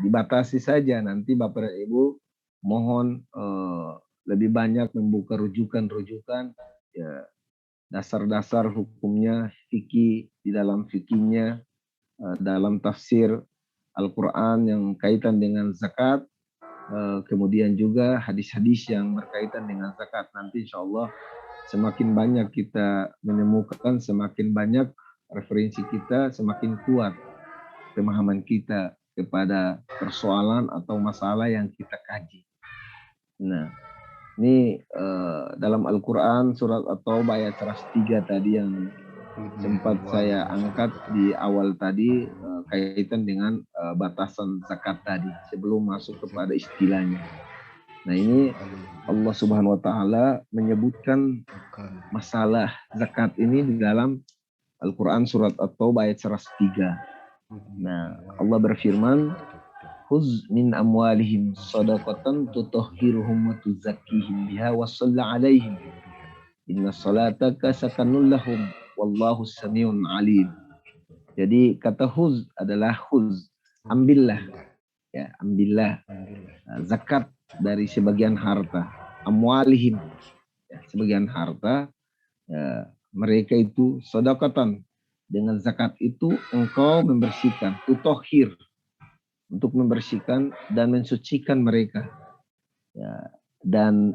dibatasi saja. Nanti Bapak dan Ibu mohon lebih banyak membuka rujukan-rujukan ya, dasar-dasar hukumnya, fikih di dalam fikihnya, dalam tafsir Al-Quran yang kaitan dengan zakat, kemudian juga hadis-hadis yang berkaitan dengan zakat. Nanti insya Allah semakin banyak kita menemukan, semakin banyak referensi kita, semakin kuat pemahaman kita kepada persoalan atau masalah yang kita kaji. Nah, ini dalam Al-Quran surat At-Taubah ayat 103 tadi yang sempat saya angkat di awal tadi, kaitan dengan batasan zakat tadi sebelum masuk kepada istilahnya. Nah, ini Allah Subhanahu wa taala menyebutkan masalah zakat ini di dalam Al-Quran surat At-Taubah ayat 103. Nah, Allah berfirman, "Khuz min amwalihim shadaqatan tutahhiruhum wa tuzakkihim biha wa shalli 'alaihim. Inna salataka sakanul lahum wallahu samiun alim." Jadi kata khuz adalah khuz, ambillah, ya, ambillah zakat dari sebagian harta, amwalihim, ya, sebagian harta, ya, mereka itu sedekatan. Dengan zakat itu engkau membersihkan, tutohir, untuk membersihkan dan mensucikan mereka. Ya, dan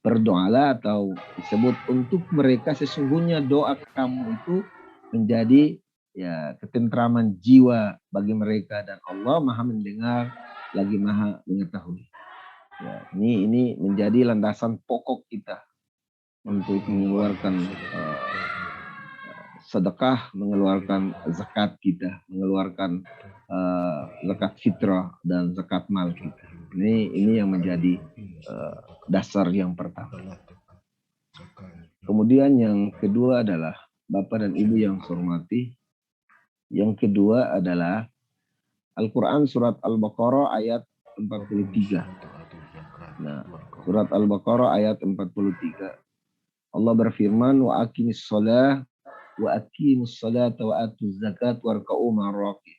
berdoalah atau disebut untuk mereka, sesungguhnya doa kamu itu menjadi ya ketentraman jiwa bagi mereka, dan Allah Maha mendengar lagi Maha mengetahui. Ya, ini menjadi landasan pokok kita untuk mengeluarkan sedekah, mengeluarkan zakat kita, mengeluarkan zakat fitrah dan zakat mal kita. Ini yang menjadi dasar yang pertama. Kemudian yang kedua adalah Bapak dan Ibu yang saya hormati. Yang kedua adalah Al-Quran surat Al-Baqarah ayat 43. Nah, surat Al-Baqarah ayat 43. Allah berfirman, wa aqimis shalah wa aqimus salata wa atuz zakat warka'u ma'arraqi.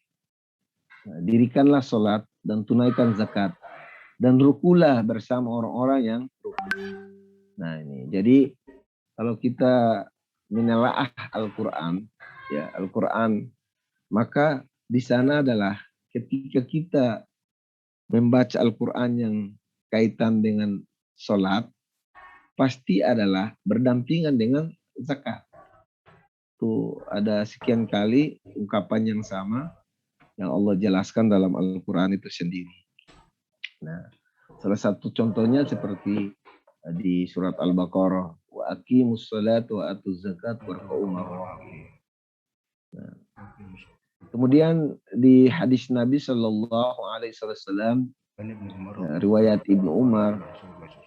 Nah, dirikanlah salat dan tunaikan zakat dan rukulah bersama orang-orang yang ruku. Nah, ini jadi kalau kita menelaah Al-Quran, ya Al-Quran, maka di sana adalah ketika kita membaca Al-Quran yang kaitan dengan salat, pasti adalah berdampingan dengan zakat. Tuh ada sekian kali ungkapan yang sama yang Allah jelaskan dalam Al-Quran itu sendiri. Nah, salah satu contohnya seperti di surat Al-Baqarah, wa aqimus salat wa atuz zakat warka'u ma'arraqi. Nah, kemudian di hadis Nabi Shallallahu Alaihi Wasallam, riwayat Ibnu Umar,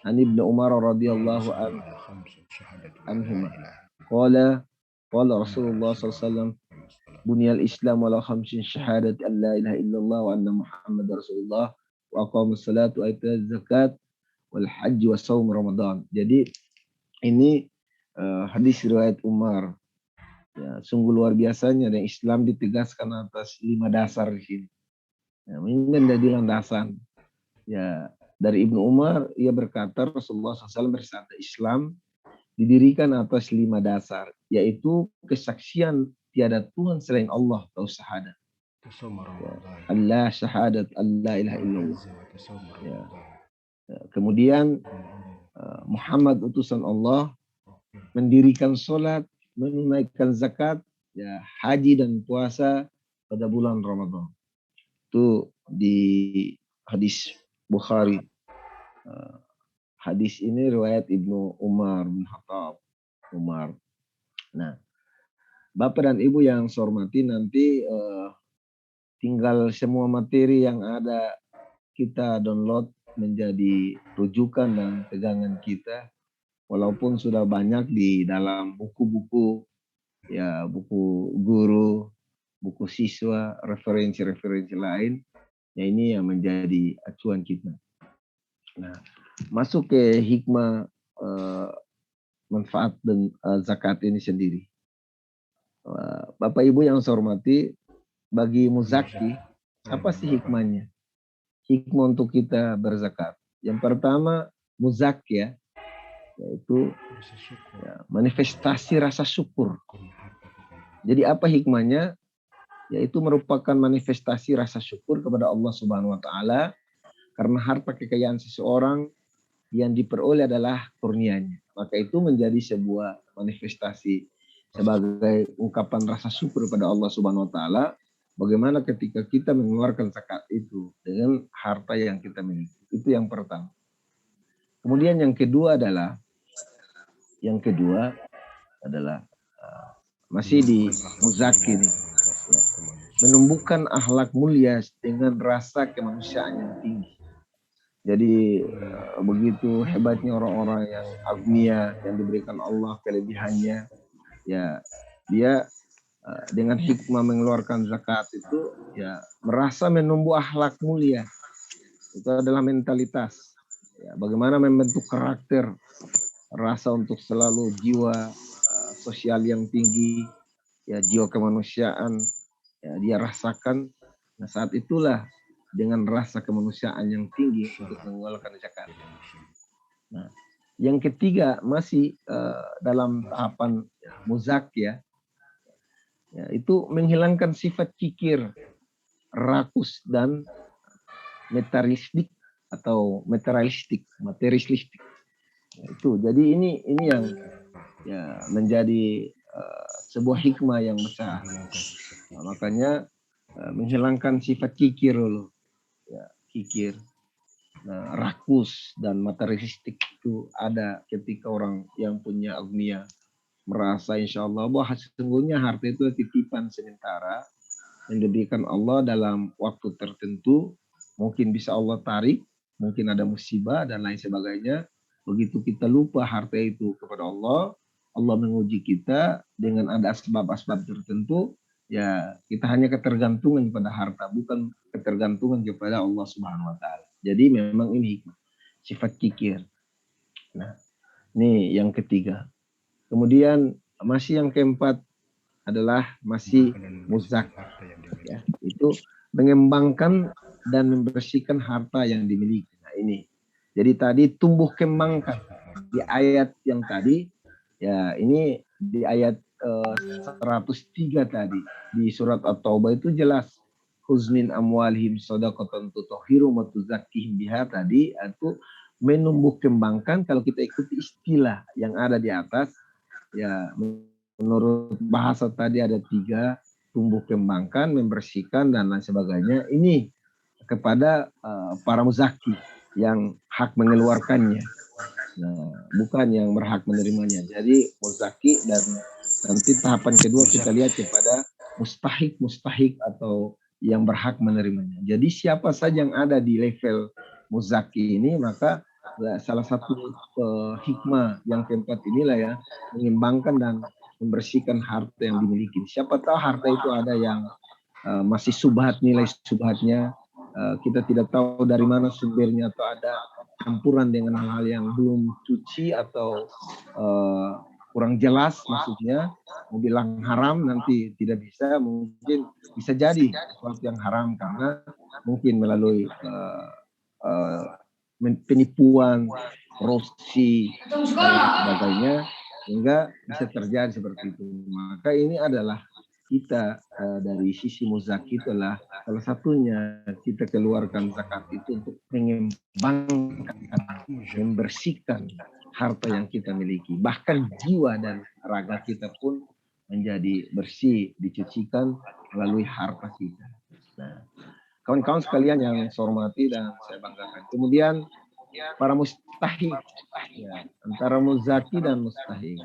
Ibnu Umar radhiyallahu anhu, qala Rasulullah sallallahu alaihi wasallam, bunyal Islam ala khamsin syahadat an la ilaha illallah wa anna Muhammad Rasulullah wa aqamus salat wa itaz zakat wal haji wa saum Ramadan. Jadi ini hadis riwayat Umar. Ya, sungguh luar biasanya, dan Islam ditegaskan atas 5 dasar di sini. Ya, ini menjadi landasan. Ya, dari Ibnu Umar, ia berkata Rasulullah SAW bersabda, Islam didirikan atas 5 dasar, yaitu kesaksian tiada Tuhan selain Allah atau syahadat. Ya, Allah syahadat Allah ilaha illallah. Ya. Ya, kemudian Muhammad utusan Allah, mendirikan sholat, menunaikan zakat, ya, haji dan puasa pada bulan Ramadan. Itu di hadis Bukhari. Hadis ini riwayat Ibnu Umar bin Khattab. Umar. Nah, Bapak dan Ibu yang saya hormati, nanti tinggal semua materi yang ada kita download menjadi rujukan dan pegangan kita. Walaupun sudah banyak di dalam buku-buku, ya buku guru, buku siswa, referensi-referensi lain, ya ini yang menjadi acuan kita. Nah, masuk ke hikmah manfaat dan zakat ini sendiri. Bapak Ibu yang saya hormati, bagi muzaki, apa sih hikmahnya? hikmah untuk kita berzakat. Yang pertama, muzakki, yaitu manifestasi rasa syukur. Jadi apa hikmahnya? Yaitu merupakan manifestasi rasa syukur kepada Allah Subhanahu wa taala karena harta kekayaan seseorang yang diperoleh adalah kurnianya. Maka itu menjadi sebuah manifestasi sebagai ungkapan rasa syukur kepada Allah Subhanahu wa taala. Bagaimana ketika kita mengeluarkan zakat itu dengan harta yang kita miliki. Itu yang pertama. Kemudian yang kedua adalah masih di muzaki nih. Ya, menumbuhkan akhlak mulia dengan rasa kemanusiaan yang tinggi. Jadi begitu hebatnya orang-orang yang agnia, yang diberikan Allah kelebihannya, ya dia dengan hikmah mengeluarkan zakat itu ya merasa menumbuh akhlak mulia. Itu adalah mentalitas. Ya, bagaimana membentuk karakter, rasa untuk selalu jiwa sosial yang tinggi, ya jiwa kemanusiaan, ya, dia rasakan. Nah, saat itulah dengan rasa kemanusiaan yang tinggi untuk mengeluarkan zakat. Nah, yang ketiga masih dalam tahapan muzaki, ya, itu menghilangkan sifat kikir, rakus dan materialistik atau materialistik. Itu. Jadi ini yang ya menjadi sebuah hikmah yang besar. Nah, makanya menghilangkan sifat kikir dulu, ya, kikir, nah, rakus dan materialistik itu ada ketika orang yang punya agnia merasa insya Allah bahwa sesungguhnya harta itu titipan sementara yang diberikan Allah dalam waktu tertentu, mungkin bisa Allah tarik, mungkin ada musibah dan lain sebagainya. Begitu kita lupa harta itu kepada Allah, Allah menguji kita dengan ada asbab-asbab tertentu. Ya, kita hanya ketergantungan pada harta, bukan ketergantungan kepada Allah Subhanahu wa taala. Jadi memang ini hikmah, sifat kikir. Nah, ini yang ketiga. Kemudian masih yang keempat adalah masih muzak. Ya, itu mengembangkan dan membersihkan harta yang dimiliki. Nah, ini. Jadi tadi tumbuh kembangkan di ayat yang tadi, ya ini di ayat 103 tadi di surat At-Taubah itu jelas huzmin amwalihim shadaqatan tutahhirum wa tuzakkihim biha tadi itu menumbuh kembangkan. Kalau kita ikuti istilah yang ada di atas, ya menurut bahasa tadi ada 3, tumbuh kembangkan, membersihkan dan lain sebagainya. Ini kepada para muzaki yang hak mengeluarkannya, nah, bukan yang berhak menerimanya. Jadi muzaki, dan nanti tahapan kedua kita lihat kepada mustahik atau yang berhak menerimanya. Jadi siapa saja yang ada di level muzaki ini, maka salah satu hikmah yang keempat inilah ya, mengembangkan dan membersihkan harta yang dimiliki. Siapa tahu harta itu ada yang masih subhat, nilai subhatnya kita tidak tahu dari mana sumbernya, atau ada campuran dengan hal-hal yang belum suci atau kurang jelas, maksudnya mau bilang haram nanti tidak bisa, mungkin bisa jadi sesuatu yang haram karena mungkin melalui penipuan, korupsi dan sebagainya, sehingga bisa terjadi seperti itu. Maka ini adalah kita dari sisi muzaki itulah salah satunya kita keluarkan zakat itu untuk mengembangkan, membersihkan harta yang kita miliki. Bahkan jiwa dan raga kita pun menjadi bersih, dicucikan melalui harta kita. Nah, kawan-kawan sekalian yang saya hormati dan saya banggakan. Kemudian para mustahik, ya, antara muzaki dan mustahik.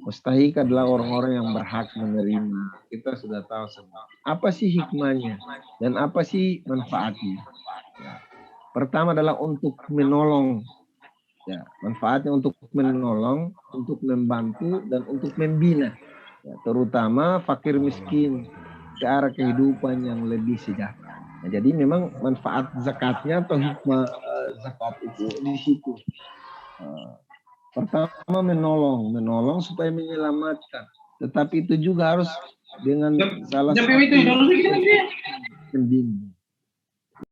Mustahik adalah orang-orang yang berhak menerima. Kita sudah tahu semua. Apa sih hikmahnya dan apa sih manfaatnya? Ya. Pertama adalah untuk menolong. Ya, manfaatnya untuk menolong, untuk membantu dan untuk membina. Ya, terutama fakir miskin ke arah kehidupan yang lebih sejahtera. Nah, jadi memang manfaat zakatnya atau hikmah zakat itu di situ. Pertama menolong supaya menyelamatkan. Tetapi itu juga harus dengan salah satu pembimbing.